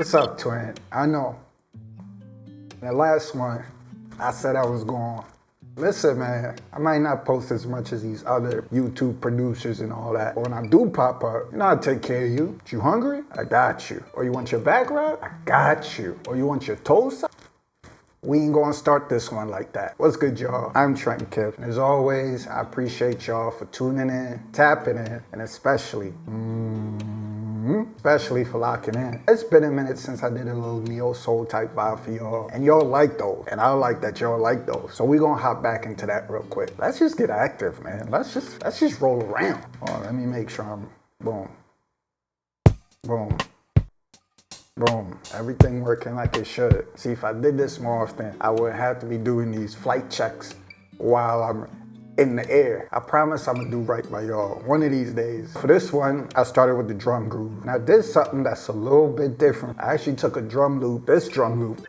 What's up, twin? I know. The last one, I said I was going. Listen, man, I might not post as much as these other YouTube producers and all that. But when I do pop up, you know, I take care of you. You hungry? I got you. Or you want your back rub? I got you. Or you want your toes up? We ain't gonna start this one like that. What's good, y'all? I'm Trent Kip. As always, I appreciate y'all for tuning in, tapping in, and especially for locking in. It's been a minute since I did a little neo soul type vibe for y'all, and y'all like those, and I like that y'all like those. So we gonna hop back into that real quick. Let's just get active, man. Let's just roll around. Oh, let me make sure I'm boom, boom. Boom, everything working like it should. See, if I did this more often, I would have to be doing these flight checks while I'm in the air. I promise I'm gonna do right by y'all one of these days. For this one, I started with the drum groove. Now, this is something that's a little bit different. I actually took a drum loop, this drum loop,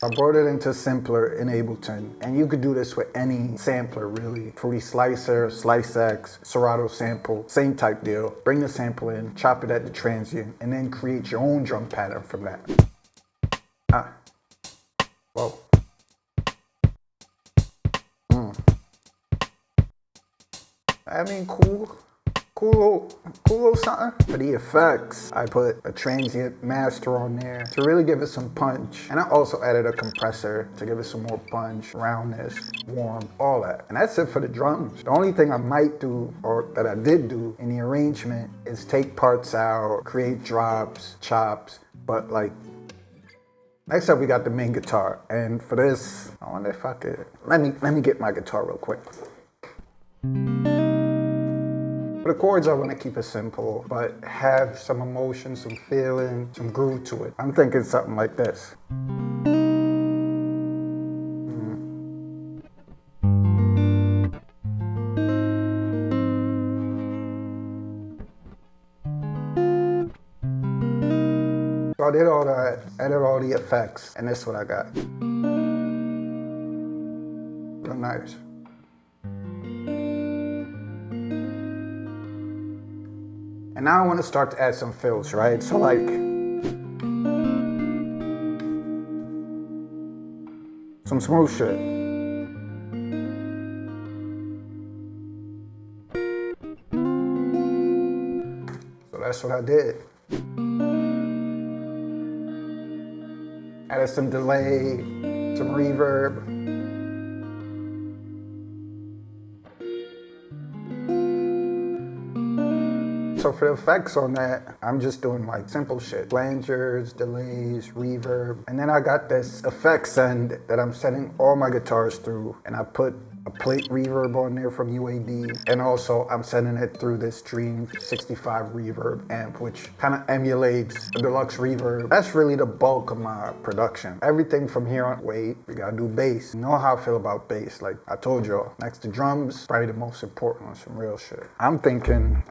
I brought it into simpler in Ableton, and you could do this with any sampler really. Fruity Slicer, Slice X, Serato sample, same type deal. Bring the sample in, chop it at the transient, and then create your own drum pattern from that. Whoa. I mean, cool little something. For the effects, I put a transient master on there to really give it some punch. And I also added a compressor to give it some more punch, roundness, warm, all that. And that's it for the drums. The only thing I might do, or that I did do in the arrangement, is take parts out, create drops, chops, but like, next up we got the main guitar. And for this, I wonder if I could, let me get my guitar real quick. For the chords, I want to keep it simple, but have some emotion, some feeling, some groove to it. I'm thinking something like this. So I did all that, added all the effects, and this is what I got. Real nice. And now I want to start to add some fills, right? So like, some smooth shit. So that's what I did. Added some delay, some reverb. So for the effects on that, I'm just doing like simple shit. Flangers, delays, reverb. And then I got this effects end that I'm setting all my guitars through. And I put a plate reverb on there from UAD. And also I'm setting it through this Dream 65 reverb amp, which kind of emulates the deluxe reverb. That's really the bulk of my production. Everything from here on, wait, we gotta do bass. You know how I feel about bass. Like I told y'all, next to drums, probably the most important one, some real shit. I'm thinking,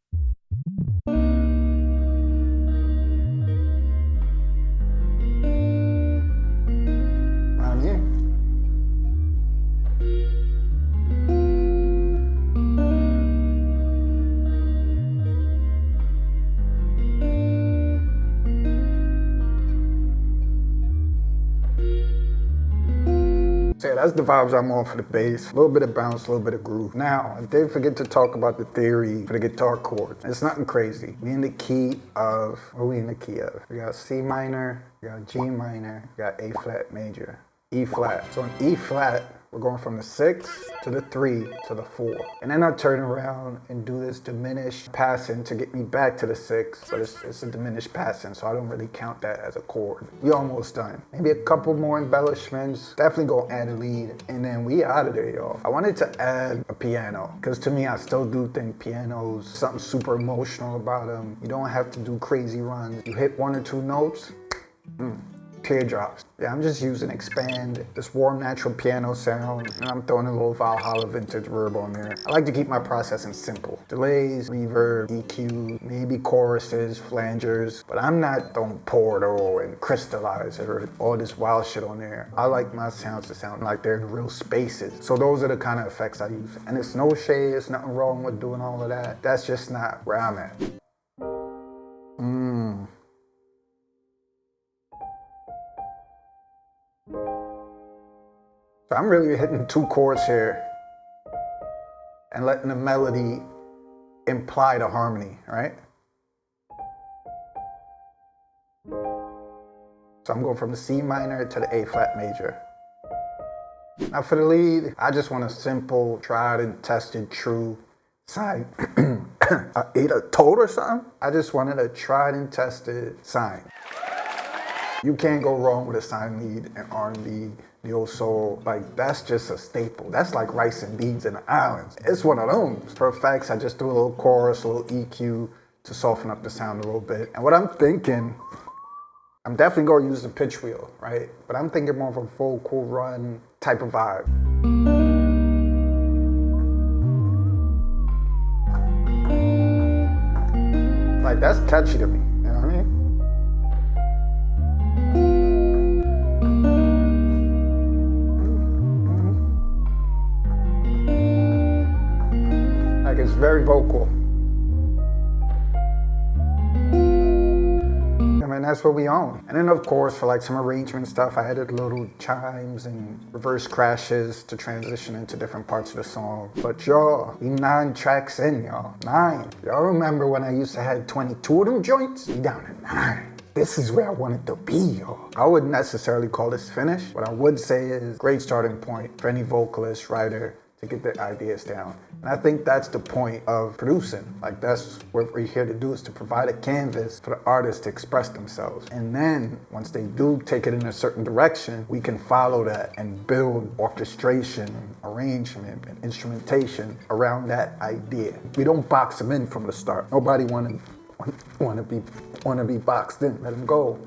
so yeah, that's the vibes I'm on for the bass. A little bit of bounce, a little bit of groove. Now, I did forget to talk about the theory for the guitar chords. It's nothing crazy. We in the key of, what are we in the key of? We got C minor, we got G minor, we got A flat major, E flat. So in E flat, we're going from the 6 to the 3 to the 4. And then I turn around and do this diminished passing to get me back to the 6, but it's a diminished passing, so I don't really count that as a chord. We almost done. Maybe a couple more embellishments. Definitely gonna add a lead, and then we out of there, y'all. I wanted to add a piano, because to me, I still do think pianos, something super emotional about them. You don't have to do crazy runs. You hit 1 or 2 notes, teardrops. Yeah, I'm just using expand, this warm natural piano sound, and I'm throwing a little Valhalla vintage reverb on there. I like to keep my processing simple. Delays, reverb, EQ, maybe choruses, flangers, but I'm not throwing Portal and Crystallizer, all this wild shit on there. I like my sounds to sound like they're in real spaces. So those are the kind of effects I use. And it's no shade, it's nothing wrong with doing all of that. That's just not where I'm at. So I'm really hitting 2 chords here and letting the melody imply the harmony, right? So I'm going from the C minor to the A flat major. Now for the lead, I just want a simple, tried and tested, true sign. I ate a toad or something? I just wanted a tried and tested sign. You can't go wrong with a sign lead in R&B, neo soul. Like, that's just a staple. That's like rice and beans in the islands. It's one of those. For effects, I just threw a little chorus, a little EQ to soften up the sound a little bit. And what I'm thinking, I'm definitely going to use the pitch wheel, right? But I'm thinking more of a vocal run type of vibe. Like, that's catchy to me, you know what I mean? Like, it's very vocal. I mean, that's what we own. And then of course, for like some arrangement stuff, I added little chimes and reverse crashes to transition into different parts of the song. But y'all, we 9 tracks in, y'all. 9. Y'all remember when I used to have 22 of them joints? We down to 9. This is where I wanted to be, y'all. I wouldn't necessarily call this finished. What I would say is great starting point for any vocalist, writer, to get their ideas down. And I think that's the point of producing. Like, that's what we're here to do, is to provide a canvas for the artists to express themselves. And then once they do take it in a certain direction, we can follow that and build orchestration, arrangement, and instrumentation around that idea. We don't box them in from the start. Nobody want to be boxed in. Let them go.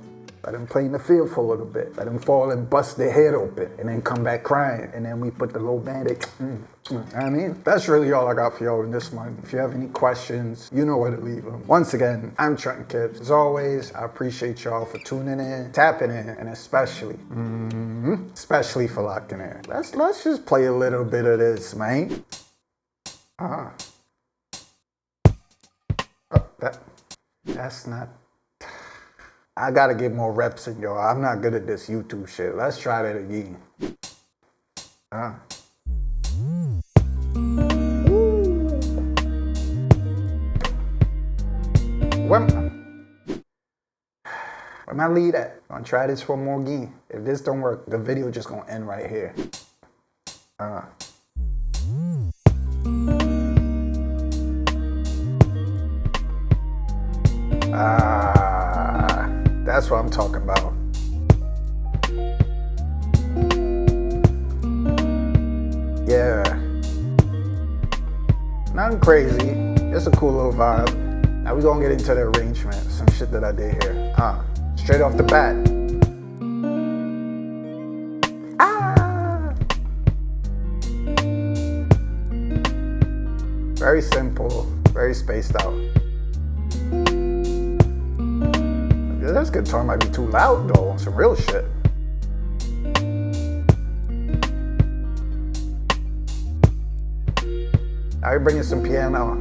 Let them play in the field for a little bit. Let them fall and bust their head open and then come back crying. And then we put the little band-aid. I mean, that's really all I got for y'all in this one. If you have any questions, you know where to leave them. Once again, I'm Trenton Kibbs. As always, I appreciate y'all for tuning in, tapping in, and especially for locking in. Let's just play a little bit of this, man. That's not... I gotta get more reps in, y'all. I'm not good at this YouTube shit. Let's try that again. Where my lead at? I'm gonna try this one more again. If this don't work, the video just gonna end right here. That's what I'm talking about. Yeah. Nothing crazy. It's a cool little vibe. Now we're gonna get into the arrangement. Some shit that I did here. Straight off the bat. Very simple, very spaced out. This guitar might be too loud though, some real shit. Now you're bringing some piano.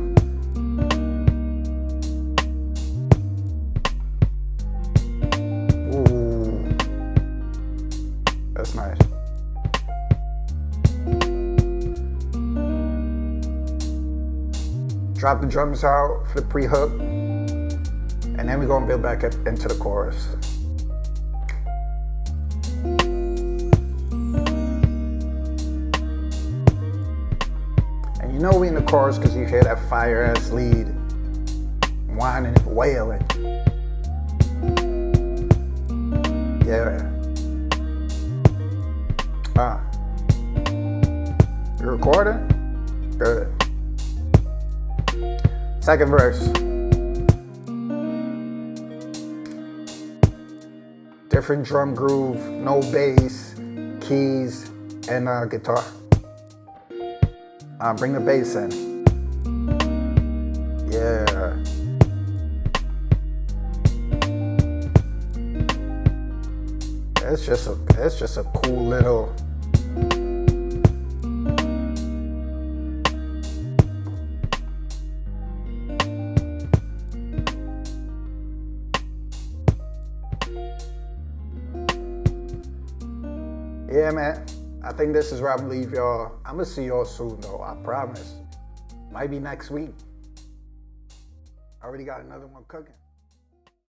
Ooh, that's nice. Drop the drums out for the pre-hook. And then we're gonna build back up into the chorus. And you know we in the chorus because you hear that fire-ass lead whining and wailing. Yeah. You recording? Good. Second verse. different drum groove, no bass, keys, and guitar. Bring the bass in. Yeah. It's just a cool little. Yeah, man. I think this is where I'm gonna leave y'all. I'm gonna see y'all soon, though. I promise. Might be next week. I already got another one cooking.